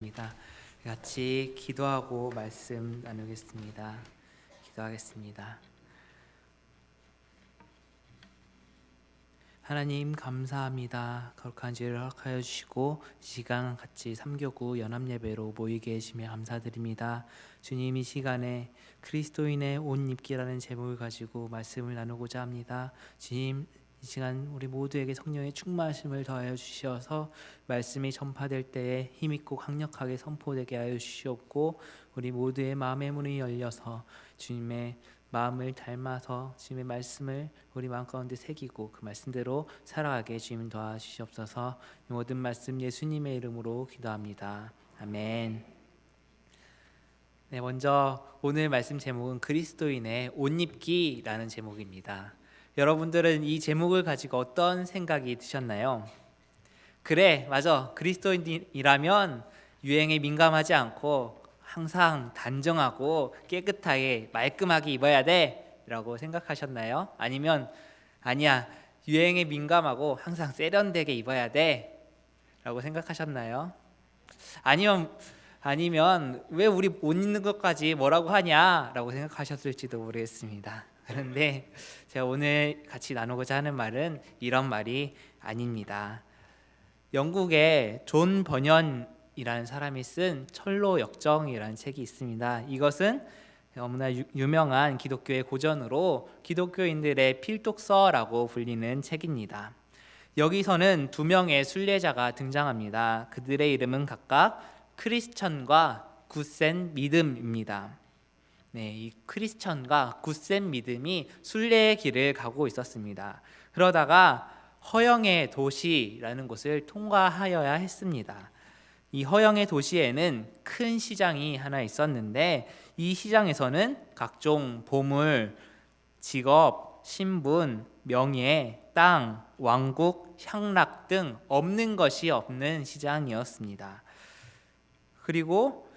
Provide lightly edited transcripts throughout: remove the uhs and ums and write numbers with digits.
입니다. 같이 기도하고 말씀 나누겠습니다. 기도하겠습니다. 하나님 감사합니다. 거룩한 주일을 허락하여 주시고 이 시간 같이 삼교구 연합예배로 모이게 해주시며 감사드립니다. 주님, 이 시간에 그리스도인의 옷 입기라는 제목을 가지고 말씀을 나누고자 합니다. 주님, 이 시간 우리 모두에게 성령의 충만하심을 더하여 주시어서 말씀이 전파될 때에 힘있고 강력하게 선포되게 하여 주시옵고, 우리 모두의 마음의 문이 열려서 주님의 마음을 닮아서 주님의 말씀을 우리 마음 가운데 새기고 그 말씀대로 살아가게 주님 도와주시옵소서. 이 모든 말씀 예수님의 이름으로 기도합니다. 아멘. 네, 먼저 오늘 말씀 제목은 그리스도인의 옷 입기라는 제목입니다. 여러분들은 이 제목을 가지고 어떤 생각이 드셨나요? 그래, 맞아. 그리스도인이라면 유행에 민감하지 않고 항상 단정하고 깨끗하게 말끔하게 입어야 돼 라고 생각하셨나요? 아니면 아니야, 유행에 민감하고 항상 세련되게 입어야 돼 라고 생각하셨나요? 아니면 왜 우리 옷 입는 것까지 뭐라고 하냐 라고 생각하셨을지도 모르겠습니다. 그런데 제가 오늘 같이 나누고자 하는 말은 이런 말이 아닙니다. 영국의 존 버년이라는 사람이 쓴 철로 역정이라는 책이 있습니다. 이것은 너무나 유명한 기독교의 고전으로 기독교인들의 필독서라고 불리는 책입니다. 여기서는 두 명의 순례자가 등장합니다. 그들의 이름은 각각 크리스천과 굳센 믿음입니다. 네, 이 크리스천과 굳센 믿음이 순례의 길을 가고 있었습니다. 그러다가 허영의 도시라는 곳을 통과하여야 했습니다. 이 허영의 도시에는 큰 시장이 하나 있었는데, 이 시장에서는 각종 보물, 직업, 신분, 명예, 땅, 왕국, 향락 등 없는 것이 없는 시장이었습니다. 그리고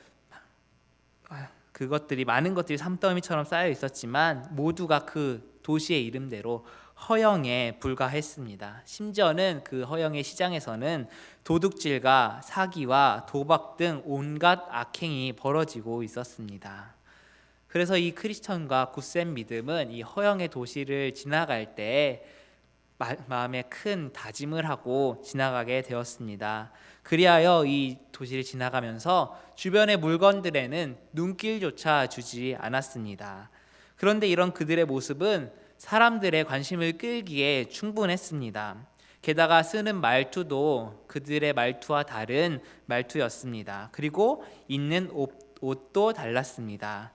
그것들이 많은 것들이 산더미처럼 쌓여 있었지만 모두가 그 도시의 이름대로 허영에 불과했습니다. 심지어는 그 허영의 시장에서는 도둑질과 사기와 도박 등 온갖 악행이 벌어지고 있었습니다. 그래서 이 크리스천과 굳센 믿음은 이 허영의 도시를 지나갈 때 마음에 큰 다짐을 하고 지나가게 되었습니다. 그리하여 이 도시를 지나가면서 주변의 물건들에는 눈길조차 주지 않았습니다. 그런데 이런 그들의 모습은 사람들의 관심을 끌기에 충분했습니다. 게다가 쓰는 말투도 그들의 말투와 다른 말투였습니다. 그리고 입는 옷도 달랐습니다.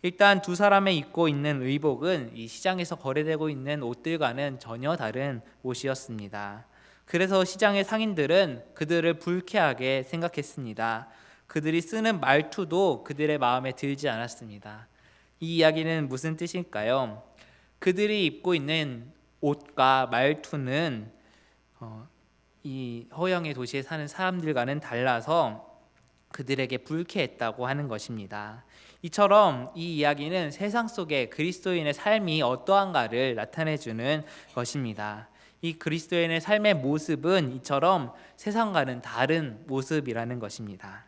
일단 두 사람의 입고 있는 의복은 이 시장에서 거래되고 있는 옷들과는 전혀 다른 옷이었습니다. 그래서 시장의 상인들은 그들을 불쾌하게 생각했습니다. 그들이 쓰는 말투도 그들의 마음에 들지 않았습니다. 이 이야기는 무슨 뜻일까요? 그들이 입고 있는 옷과 말투는 이 허영의 도시에 사는 사람들과는 달라서 그들에게 불쾌했다고 하는 것입니다. 이처럼 이 이야기는 세상 속에 그리스도인의 삶이 어떠한가를 나타내주는 것입니다. 이 그리스도인의 삶의 모습은 이처럼 세상과는 다른 모습이라는 것입니다.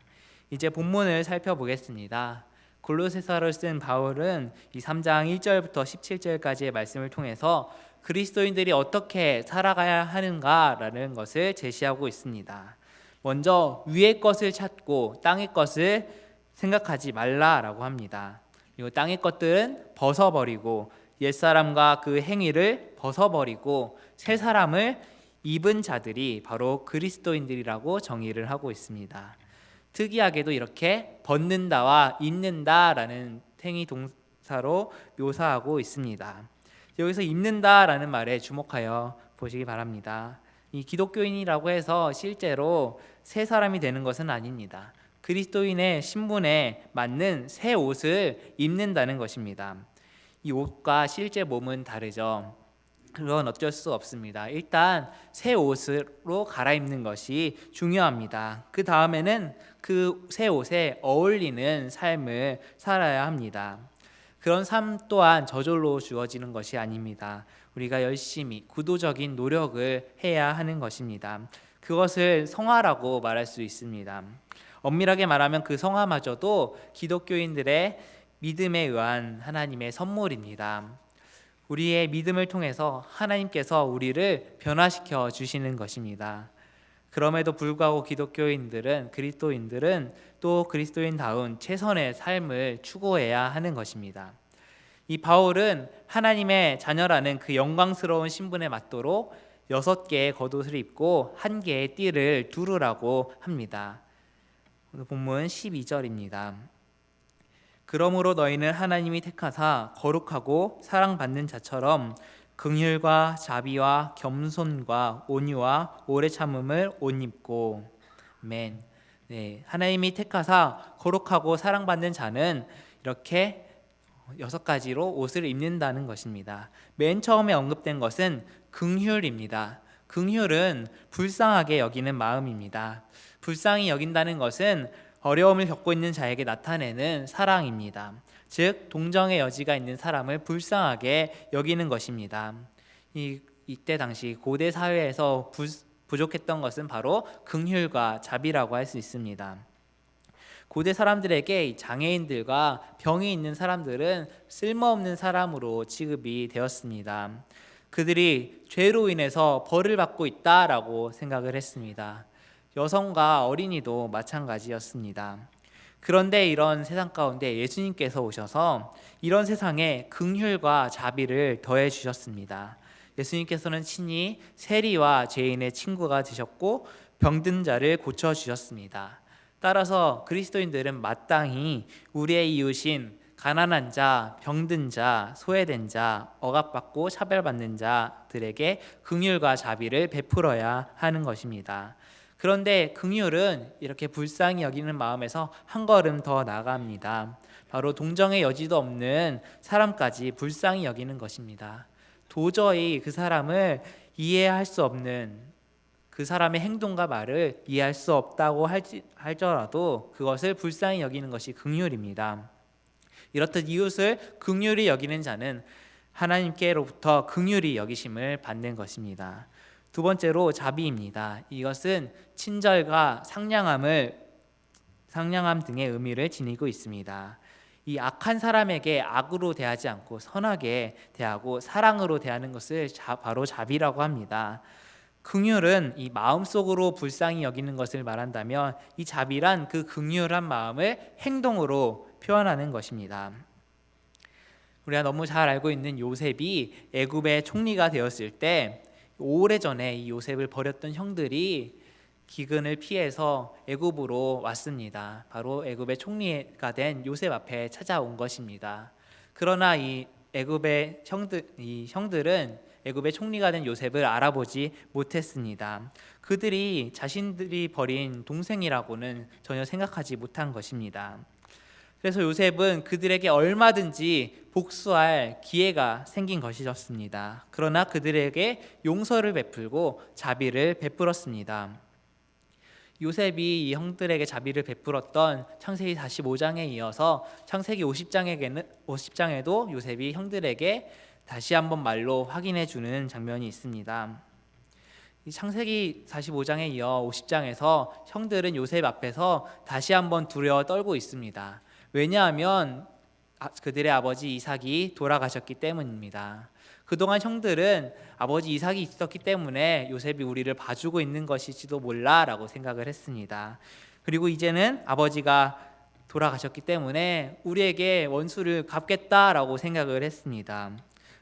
이제 본문을 살펴보겠습니다. 골로새서를 쓴 바울은 이 3장 1절부터 17절까지의 말씀을 통해서 그리스도인들이 어떻게 살아가야 하는가라는 것을 제시하고 있습니다. 먼저 위의 것을 찾고 땅의 것을 생각하지 말라라고 합니다. 그리고 땅의 것들은 벗어버리고 옛사람과 그 행위를 벗어버리고 새 사람을 입은 자들이 바로 그리스도인들이라고 정의를 하고 있습니다. 특이하게도 이렇게 벗는다와 입는다라는 행위 동사로 묘사하고 있습니다. 여기서 입는다라는 말에 주목하여 보시기 바랍니다. 이 기독교인이라고 해서 실제로 새 사람이 되는 것은 아닙니다. 그리스도인의 신분에 맞는 새 옷을 입는다는 것입니다. 이 옷과 실제 몸은 다르죠. 그건 어쩔 수 없습니다. 일단 새 옷으로 갈아입는 것이 중요합니다. 그 다음에는 그 새 옷에 어울리는 삶을 살아야 합니다. 그런 삶 또한 저절로 주어지는 것이 아닙니다. 우리가 열심히 구도적인 노력을 해야 하는 것입니다. 그것을 성화라고 말할 수 있습니다. 엄밀하게 말하면 그 성화마저도 기독교인들의 믿음에 의한 하나님의 선물입니다. 우리의 믿음을 통해서 하나님께서 우리를 변화시켜 주시는 것입니다. 그럼에도 불구하고 그리스도인들은 또 그리스도인다운 최선의 삶을 추구해야 하는 것입니다. 이 바울은 하나님의 자녀라는 그 영광스러운 신분에 맞도록 6개의 겉옷을 입고 1개의 띠를 두르라고 합니다. 오늘 본문 12절입니다. 그러므로 너희는 하나님이 택하사 거룩하고 사랑받는 자처럼 긍휼과 자비와 겸손과 온유와 오래 참음을 옷 입고. 아멘. 네, 하나님이 택하사 거룩하고 사랑받는 자는 이렇게 6가지로 옷을 입는다는 것입니다. 맨 처음에 언급된 것은 긍휼입니다. 긍휼은 불쌍하게 여기는 마음입니다. 불쌍히 여긴다는 것은 어려움을 겪고 있는 자에게 나타내는 사랑입니다. 즉 동정의 여지가 있는 사람을 불쌍하게 여기는 것입니다. 이때 당시 고대 사회에서 부족했던 것은 바로 긍휼과 자비라고 할 수 있습니다. 고대 사람들에게 장애인들과 병이 있는 사람들은 쓸모없는 사람으로 취급이 되었습니다. 그들이 죄로 인해서 벌을 받고 있다라고 생각을 했습니다. 여성과 어린이도 마찬가지였습니다. 그런데 이런 세상 가운데 예수님께서 오셔서 이런 세상에 긍휼과 자비를 더해 주셨습니다. 예수님께서는 친히 세리와 죄인의 친구가 되셨고 병든 자를 고쳐 주셨습니다. 따라서 그리스도인들은 마땅히 우리의 이웃인 가난한 자, 병든 자, 소외된 자, 억압받고 차별받는 자들에게 긍휼과 자비를 베풀어야 하는 것입니다. 그런데 긍휼은 이렇게 불쌍히 여기는 마음에서 한 걸음 더 나아갑니다. 바로 동정의 여지도 없는 사람까지 불쌍히 여기는 것입니다. 도저히 그 사람을 이해할 수 없는, 그 사람의 행동과 말을 이해할 수 없다고 할지라도 그것을 불쌍히 여기는 것이 긍휼입니다. 이렇듯 이웃을 긍휼히 여기는 자는 하나님께로부터 긍휼히 여기심을 받는 것입니다. 두 번째로 자비입니다. 이것은 친절과 상냥함 등의 의미를 지니고 있습니다. 이 악한 사람에게 악으로 대하지 않고 선하게 대하고 사랑으로 대하는 것을 바로 자비라고 합니다. 긍휼은 이 마음속으로 불쌍히 여기는 것을 말한다면 이 자비란 그 긍휼한 마음을 행동으로 표현하는 것입니다. 우리가 너무 잘 알고 있는 요셉이 애굽의 총리가 되었을 때 오래전에 이 요셉을 버렸던 형들이 기근을 피해서 애굽으로 왔습니다. 바로 애굽의 총리가 된 요셉 앞에 찾아온 것입니다. 그러나 이 애굽의 형들은 애굽의 총리가 된 요셉을 알아보지 못했습니다. 그들이 자신들이 버린 동생이라고는 전혀 생각하지 못한 것입니다. 그래서 요셉은 그들에게 얼마든지 복수할 기회가 생긴 것이었습니다. 그러나 그들에게 용서를 베풀고 자비를 베풀었습니다. 요셉이 이 형들에게 자비를 베풀었던 창세기 45장에 이어서 창세기 50장에도 요셉이 형들에게 다시 한번 말로 확인해 주는 장면이 있습니다. 이 창세기 45장에 이어 50장에서 형들은 요셉 앞에서 다시 한번 두려워 떨고 있습니다. 왜냐하면 그들의 아버지 이삭이 돌아가셨기 때문입니다. 그동안 형들은 아버지 이삭이 있었기 때문에 요셉이 우리를 봐주고 있는 것일지도 몰라라고 생각을 했습니다. 그리고 이제는 아버지가 돌아가셨기 때문에 우리에게 원수를 갚겠다라고 생각을 했습니다.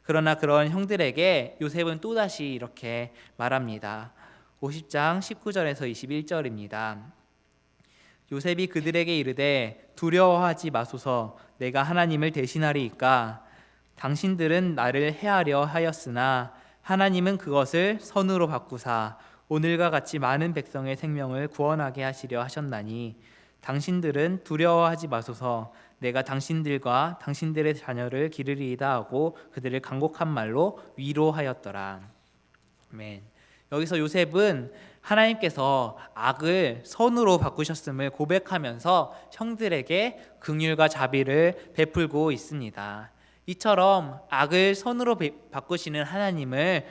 그러나 그런 형들에게 요셉은 또다시 이렇게 말합니다. 50장 19절에서 21절입니다. 요셉이 그들에게 이르되 두려워하지 마소서, 내가 하나님을 대신하리이까. 당신들은 나를 해하려 하였으나 하나님은 그것을 선으로 바꾸사 오늘과 같이 많은 백성의 생명을 구원하게 하시려 하셨나니 당신들은 두려워하지 마소서, 내가 당신들과 당신들의 자녀를 기르리이다 하고 그들을 간곡한 말로 위로하였더라. 아멘. 여기서 요셉은 하나님께서 악을 선으로 바꾸셨음을 고백하면서 형들에게 긍휼과 자비를 베풀고 있습니다. 이처럼 악을 선으로 바꾸시는 하나님을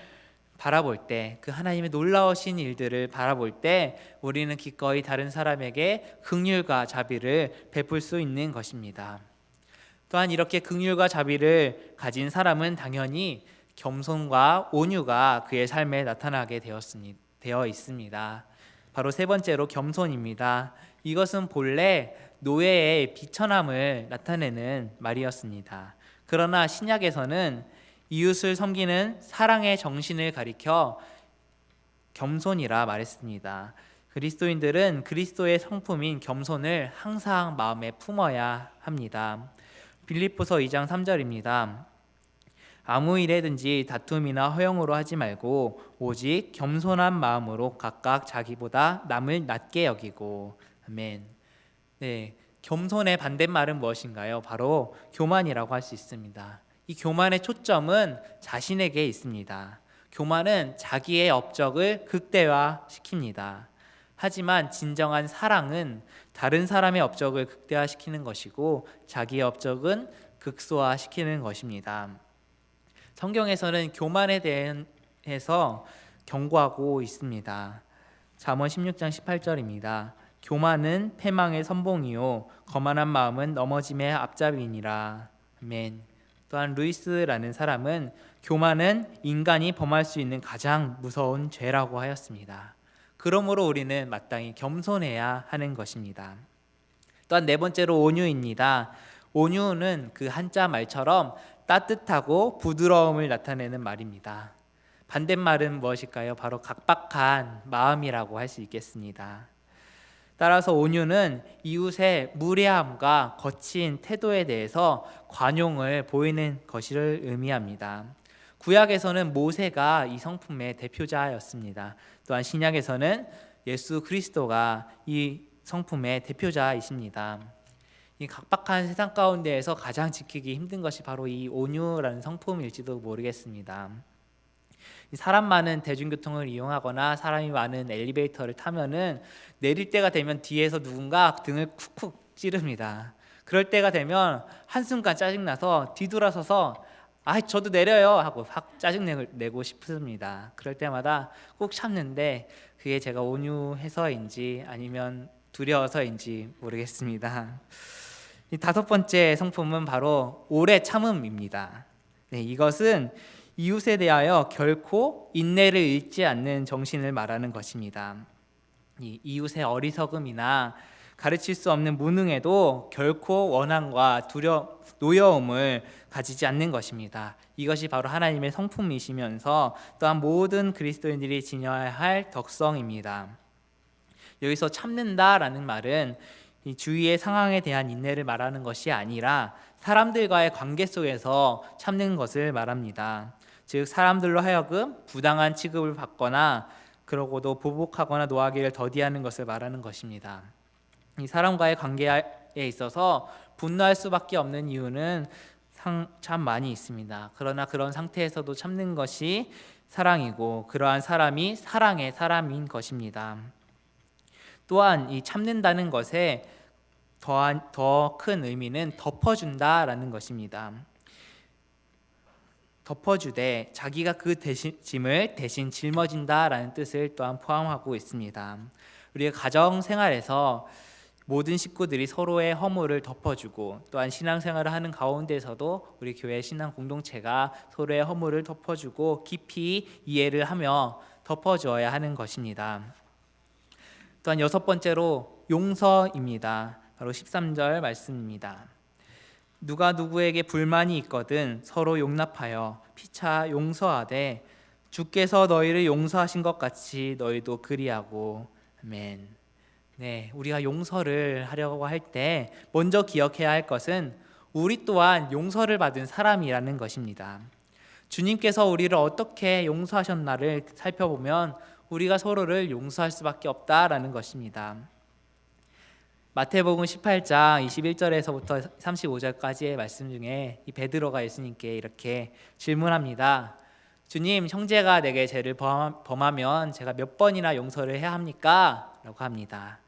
바라볼 때, 그 하나님의 놀라우신 일들을 바라볼 때 우리는 기꺼이 다른 사람에게 긍휼과 자비를 베풀 수 있는 것입니다. 또한 이렇게 긍휼과 자비를 가진 사람은 당연히 겸손과 온유가 그의 삶에 나타나게 되어 있습니다. 바로 세 번째로 겸손입니다. 이것은 본래 노예의 비천함을 나타내는 말이었습니다. 그러나 신약에서는 이웃을 섬기는 사랑의 정신을 가리켜 겸손이라 말했습니다. 그리스도인들은 그리스도의 성품인 겸손을 항상 마음에 품어야 합니다. 빌립보서 2장 3절입니다. 아무 일에든지 다툼이나 허영으로 하지 말고 오직 겸손한 마음으로 각각 자기보다 남을 낮게 여기고. 아멘. 네, 겸손의 반대말은 무엇인가요? 바로 교만이라고 할 수 있습니다. 이 교만의 초점은 자신에게 있습니다. 교만은 자기의 업적을 극대화시킵니다. 하지만 진정한 사랑은 다른 사람의 업적을 극대화시키는 것이고 자기의 업적은 극소화시키는 것입니다. 성경에서는 교만에 대해서 경고하고 있습니다. 잠언 16장 18절입니다. 교만은 패망의 선봉이요 거만한 마음은 넘어짐의 앞잡이니라. 아멘. 또한 루이스라는 사람은 교만은 인간이 범할 수 있는 가장 무서운 죄라고 하였습니다. 그러므로 우리는 마땅히 겸손해야 하는 것입니다. 또한 네 번째로 온유입니다. 온유는 그 한자 말처럼 따뜻하고 부드러움을 나타내는 말입니다. 반대말은 무엇일까요? 바로 각박한 마음이라고 할 수 있겠습니다. 따라서 온유는 이웃의 무례함과 거친 태도에 대해서 관용을 보이는 것을 의미합니다. 구약에서는 모세가 이 성품의 대표자였습니다. 또한 신약에서는 예수 그리스도가 이 성품의 대표자이십니다. 이 각박한 세상 가운데에서 가장 지키기 힘든 것이 바로 이 온유라는 성품일지도 모르겠습니다. 사람 많은 대중교통을 이용하거나 사람이 많은 엘리베이터를 타면은 내릴 때가 되면 뒤에서 누군가 등을 쿡쿡 찌릅니다. 그럴 때가 되면 한순간 짜증나서 뒤돌아서서 저도 내려요 하고 확 짜증내고 싶습니다. 그럴 때마다 꼭 참는데 그게 제가 온유해서인지 아니면 두려워서인지 모르겠습니다. 이 다섯 번째 성품은 바로 오래 참음입니다. 네, 이것은 이웃에 대하여 결코 인내를 잃지 않는 정신을 말하는 것입니다. 이 이웃의 어리석음이나 가르칠 수 없는 무능에도 결코 원한과 노여움을 가지지 않는 것입니다. 이것이 바로 하나님의 성품이시면서 또한 모든 그리스도인들이 지녀야 할 덕성입니다. 여기서 참는다라는 말은 이 주위의 상황에 대한 인내를 말하는 것이 아니라 사람들과의 관계 속에서 참는 것을 말합니다. 즉 사람들로 하여금 부당한 취급을 받거나 그러고도 보복하거나 노하기를 더디하는 것을 말하는 것입니다. 이 사람과의 관계에 있어서 분노할 수밖에 없는 이유는 참 많이 있습니다. 그러나 그런 상태에서도 참는 것이 사랑이고 그러한 사람이 사랑의 사람인 것입니다. 또한 이 참는다는 것에 더 큰 의미는 덮어준다라는 것입니다. 덮어주되 자기가 그 짐을 대신 짊어진다라는 뜻을 또한 포함하고 있습니다. 우리의 가정 생활에서 모든 식구들이 서로의 허물을 덮어주고 또한 신앙생활을 하는 가운데서도 우리 교회 신앙 공동체가 서로의 허물을 덮어주고 깊이 이해를 하며 덮어주어야 하는 것입니다. 또한 여섯 번째로 용서입니다. 바로 13절 말씀입니다. 누가 누구에게 불만이 있거든 서로 용납하여 피차 용서하되 주께서 너희를 용서하신 것 같이 너희도 그리하고. 아멘. 네, 우리가 용서를 하려고 할 때 먼저 기억해야 할 것은 우리 또한 용서를 받은 사람이라는 것입니다. 주님께서 우리를 어떻게 용서하셨나를 살펴보면 우리가 서로를 용서할 수밖에 없다라는 것입니다. 마태복음 18장 21절에서부터 35절까지의 말씀 중에 이 베드로가 예수님께 이렇게 질문합니다. 주님, 형제가 내게 죄를 범하면 제가 몇 번이나 용서를 해야 합니까? 라고 합니다.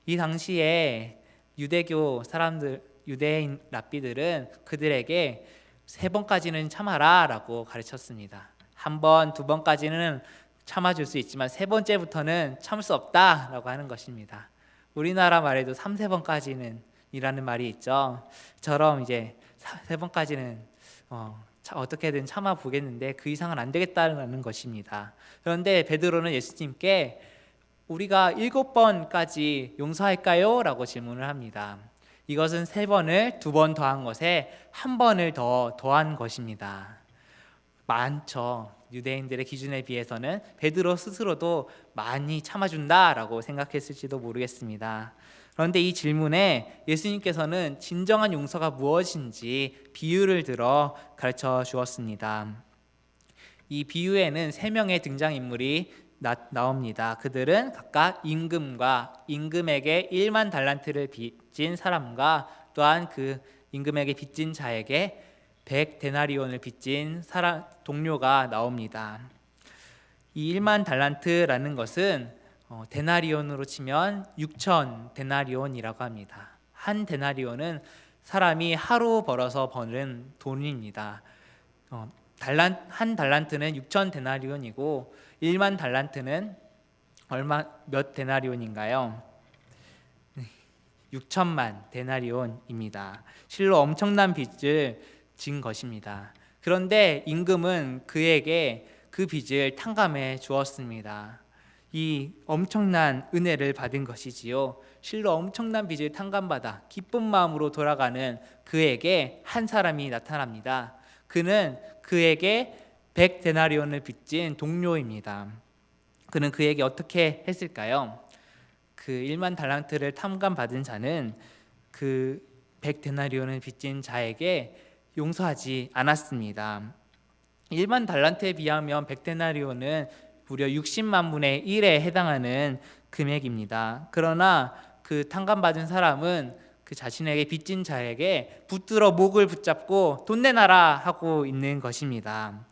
이 당시에 유대교 사람들, 유대인 랍비들은 그들에게 3번까지는 참아라 라고 가르쳤습니다. 한 번, 두 번까지는 참아줄 수 있지만 세 번째부터는 참을 수 없다라고 하는 것입니다. 우리나라 말에도 3, 4번까지는 이라는 말이 있죠. 처럼 이제 세 번까지는 어떻게든 참아 보겠는데 그 이상은 안 되겠다는 것입니다. 그런데 베드로는 예수님께 우리가 7번까지 용서할까요? 라고 질문을 합니다. 이것은 3번을 2번 더한 것에 1번을 더 더한 것입니다. 많죠. 유대인들의 기준에 비해서는 베드로 스스로도 많이 참아준다라고 생각했을지도 모르겠습니다. 그런데 이 질문에 예수님께서는 진정한 용서가 무엇인지 비유를 들어 가르쳐 주었습니다. 이 비유에는 3명의 등장인물이 나옵니다. 그들은 각각 임금에게 1만 달란트를 빚진 사람과 또한 그 임금에게 빚진 자에게 100데나리온을 빚진 동료가 나옵니다. 이 1만 달란트라는 것은 데나리온으로 치면 6천 데나리온이라고 합니다. 한 데나리온은 사람이 하루 벌어서 버는 돈입니다. 한 달란트는 6천 데나리온이고 1만 달란트는 몇 데나리온인가요? 6천만 데나리온입니다. 실로 엄청난 빚을 진 것입니다. 그런데 임금은 그에게 그 빚을 탕감해 주었습니다. 이 엄청난 은혜를 받은 것이지요. 실로 엄청난 빚을 탕감받아 기쁜 마음으로 돌아가는 그에게 한 사람이 나타납니다. 그는 그에게 100데나리온을 빚진 동료입니다. 그는 그에게 어떻게 했을까요? 그 1만 달란트를 탕감받은 자는 그 100데나리온을 빚진 자에게 용서하지 않았습니다. 1만 달란트에 비하면 100데나리온은 무려 60만 분의 1에 해당하는 금액입니다. 그러나 그 탕감받은 사람은 그 자신에게 빚진 자에게 붙들어 목을 붙잡고 돈 내놔라 하고 있는 것입니다.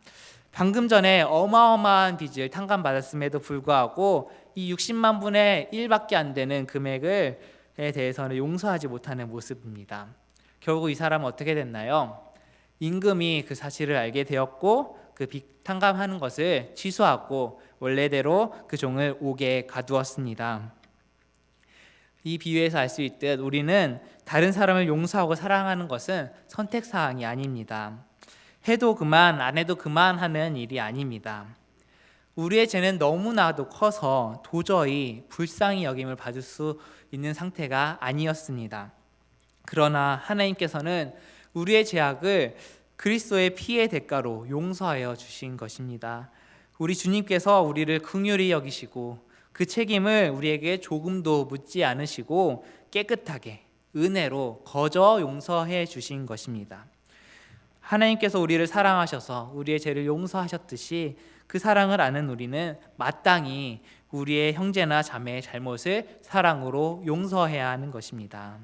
방금 전에 어마어마한 빚을 탕감받았음에도 불구하고 이 60만 분의 1밖에 안 되는 금액에 대해서는 용서하지 못하는 모습입니다. 결국 이 사람은 어떻게 됐나요? 임금이 그 사실을 알게 되었고 그 빚 탕감하는 것을 취소하고 원래대로 그 종을 옥에 가두었습니다. 이 비유에서 알 수 있듯 우리는 다른 사람을 용서하고 사랑하는 것은 선택사항이 아닙니다. 해도 그만 안 해도 그만하는 일이 아닙니다. 우리의 죄는 너무나도 커서 도저히 불쌍히 여김을 받을 수 있는 상태가 아니었습니다. 그러나 하나님께서는 우리의 죄악을 그리스도의 피의 대가로 용서하여 주신 것입니다. 우리 주님께서 우리를 긍휼히 여기시고 그 책임을 우리에게 조금도 묻지 않으시고 깨끗하게 은혜로 거저 용서해 주신 것입니다. 하나님께서 우리를 사랑하셔서 우리의 죄를 용서하셨듯이 그 사랑을 아는 우리는 마땅히 우리의 형제나 자매의 잘못을 사랑으로 용서해야 하는 것입니다.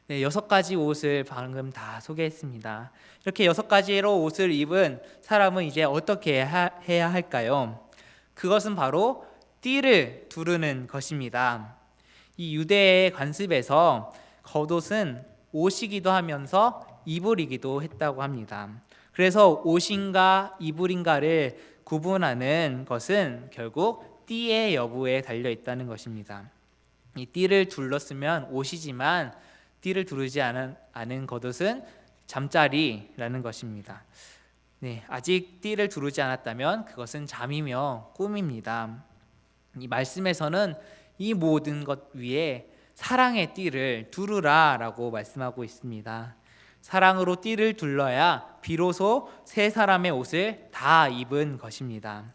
네, 6가지 옷을 방금 다 소개했습니다. 이렇게 6가지로 옷을 입은 사람은 이제 어떻게 해야 할까요? 그것은 바로 띠를 두르는 것입니다. 이 유대의 관습에서 겉옷은 옷이기도 하면서 이불이기도 했다고 합니다. 그래서 옷인가 이불인가를 구분하는 것은 결국 띠의 여부에 달려 있다는 것입니다. 이 띠를 둘렀으면 옷이지만 띠를 두르지 않은 겉옷은 잠자리라는 것입니다. 네, 아직 띠를 두르지 않았다면 그것은 잠이며 꿈입니다. 이 말씀에서는 이 모든 것 위에 사랑의 띠를 두르라라고 말씀하고 있습니다. 사랑으로 띠를 둘러야 비로소 세 사람의 옷을 다 입은 것입니다.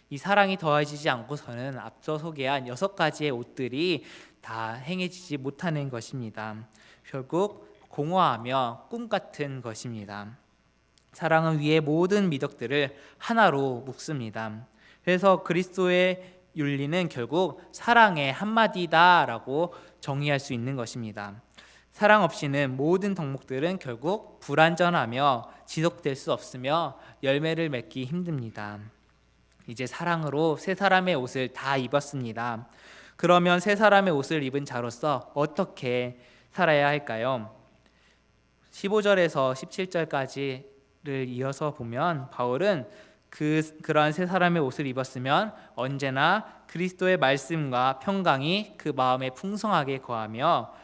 이 사랑이 더해지지 않고서는 앞서 소개한 6가지의 옷들이 다 행해지지 못하는 것입니다. 결국 공허하며 꿈 같은 것입니다. 사랑은 위의 모든 미덕들을 하나로 묶습니다. 그래서 그리스도의 윤리는 결국 사랑의 한마디다라고 정의할 수 있는 것입니다. 사랑 없이는 모든 덕목들은 결국 불완전하며 지속될 수 없으며 열매를 맺기 힘듭니다. 이제 사랑으로 세 사람의 옷을 다 입었습니다. 그러면 세 사람의 옷을 입은 자로서 어떻게 살아야 할까요? 15절에서 17절까지를 이어서 보면 바울은 그러한 세 사람의 옷을 입었으면 언제나 그리스도의 말씀과 평강이 그 마음에 풍성하게 거하며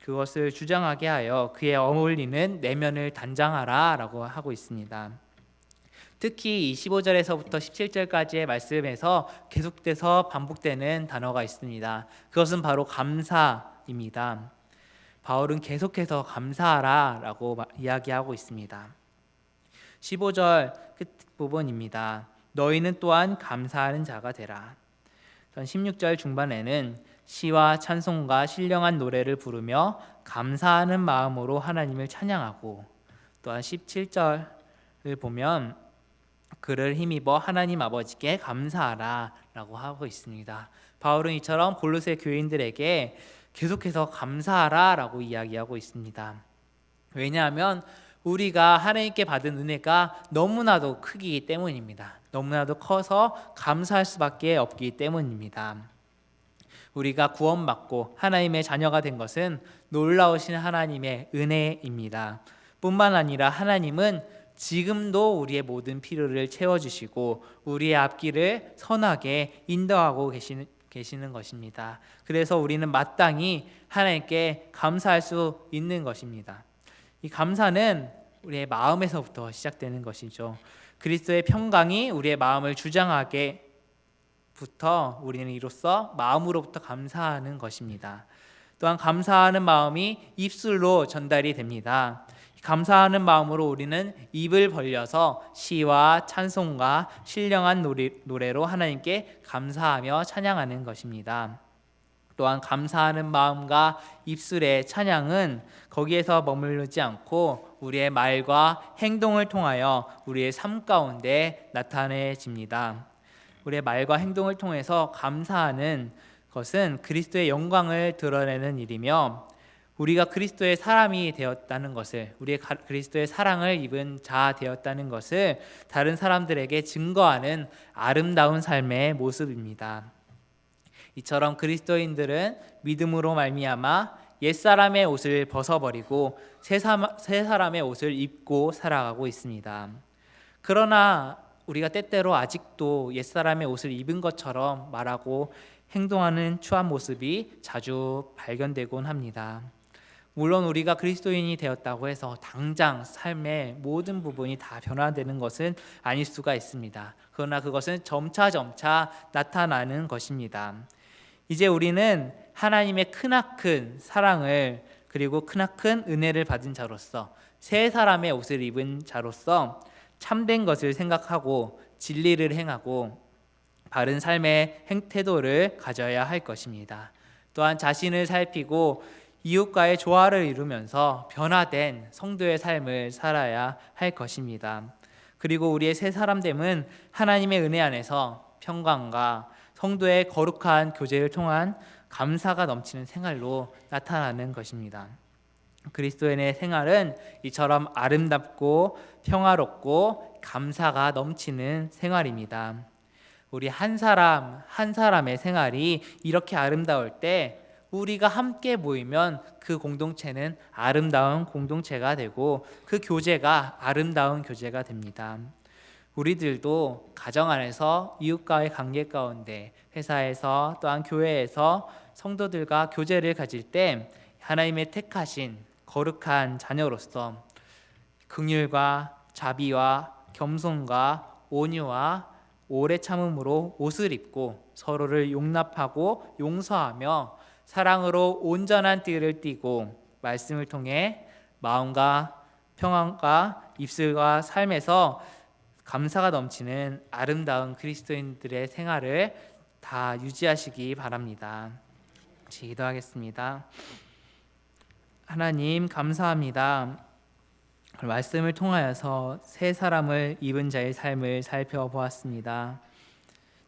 그것을 주장하게 하여 그에 어울리는 내면을 단장하라 라고 하고 있습니다. 특히 이 15절에서부터 17절까지의 말씀에서 계속돼서 반복되는 단어가 있습니다. 그것은 바로 감사입니다. 바울은 계속해서 감사하라 라고 이야기하고 있습니다. 15절 끝부분입니다. 너희는 또한 감사하는 자가 되라. 16절 중반에는 시와 찬송과 신령한 노래를 부르며 감사하는 마음으로 하나님을 찬양하고, 또한 17절을 보면 그를 힘입어 하나님 아버지께 감사하라 라고 하고 있습니다. 바울은 이처럼 골로새 교인들에게 계속해서 감사하라 라고 이야기하고 있습니다. 왜냐하면 우리가 하나님께 받은 은혜가 너무나도 크기 때문입니다. 너무나도 커서 감사할 수밖에 없기 때문입니다. 우리가 구원받고 하나님의 자녀가 된 것은 놀라우신 하나님의 은혜입니다. 뿐만 아니라 하나님은 지금도 우리의 모든 필요를 채워주시고 우리의 앞길을 선하게 인도하고 계시는 것입니다. 그래서 우리는 마땅히 하나님께 감사할 수 있는 것입니다. 이 감사는 우리의 마음에서부터 시작되는 것이죠. 그리스도의 평강이 우리의 마음을 주장하게 부터 우리는 이로써 마음으로부터 감사하는 것입니다. 또한 감사하는 마음이 입술로 전달이 됩니다. 감사하는 마음으로 우리는 입을 벌려서 시와 찬송과 신령한 노래로 하나님께 감사하며 찬양하는 것입니다. 또한 감사하는 마음과 입술의 찬양은 거기에서 머무르지 않고 우리의 말과 행동을 통하여 우리의 삶 가운데 나타내집니다. 우리의 말과 행동을 통해서 감사하는 것은 그리스도의 영광을 드러내는 일이며, 우리가 그리스도의 사람이 되었다는 것을, 우리의 그리스도의 사랑을 입은 자 되었다는 것을 다른 사람들에게 증거하는 아름다운 삶의 모습입니다. 이처럼 그리스도인들은 믿음으로 말미암아 옛사람의 옷을 벗어버리고 새 사람의 옷을 입고 살아가고 있습니다. 그러나 우리가 때때로 아직도 옛사람의 옷을 입은 것처럼 말하고 행동하는 추한 모습이 자주 발견되곤 합니다. 물론 우리가 그리스도인이 되었다고 해서 당장 삶의 모든 부분이 다 변화되는 것은 아닐 수가 있습니다. 그러나 그것은 점차 나타나는 것입니다. 이제 우리는 하나님의 크나큰 사랑을 그리고 크나큰 은혜를 받은 자로서, 새 사람의 옷을 입은 자로서 참된 것을 생각하고 진리를 행하고 바른 삶의 태도를 가져야 할 것입니다. 또한 자신을 살피고 이웃과의 조화를 이루면서 변화된 성도의 삶을 살아야 할 것입니다. 그리고 우리의 새 사람됨은 하나님의 은혜 안에서 평강과 성도의 거룩한 교제를 통한 감사가 넘치는 생활로 나타나는 것입니다. 그리스도인의 생활은 이처럼 아름답고 평화롭고 감사가 넘치는 생활입니다. 우리 한 사람 한 사람의 생활이 이렇게 아름다울 때 우리가 함께 모이면 그 공동체는 아름다운 공동체가 되고 그 교제가 아름다운 교제가 됩니다. 우리들도 가정 안에서 이웃과의 관계 가운데, 회사에서 또한 교회에서 성도들과 교제를 가질 때 하나님의 택하신 거룩한 자녀로서 긍휼과 자비와 겸손과 온유와 오래 참음으로 옷을 입고 서로를 용납하고 용서하며 사랑으로 온전한 띠를 띠고 말씀을 통해 마음과 평안과 입술과 삶에서 감사가 넘치는 아름다운 그리스도인들의 생활을 다 유지하시기 바랍니다. 기도하겠습니다. 하나님 감사합니다. 말씀을 통하여서 새 사람을 입은 자의 삶을 살펴보았습니다.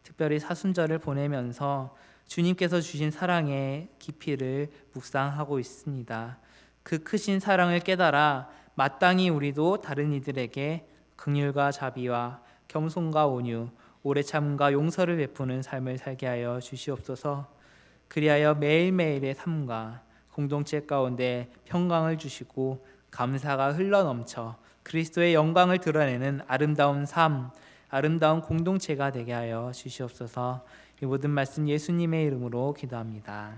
특별히 사순절을 보내면서 주님께서 주신 사랑의 깊이를 묵상하고 있습니다. 그 크신 사랑을 깨달아 마땅히 우리도 다른 이들에게 긍휼과 자비와 겸손과 온유, 오래 참음과 용서를 베푸는 삶을 살게 하여 주시옵소서. 그리하여 매일매일의 삶과 공동체 가운데 평강을 주시고 감사가 흘러넘쳐 그리스도의 영광을 드러내는 아름다운 삶, 아름다운 공동체가 되게 하여 주시옵소서. 이 모든 말씀 예수님의 이름으로 기도합니다.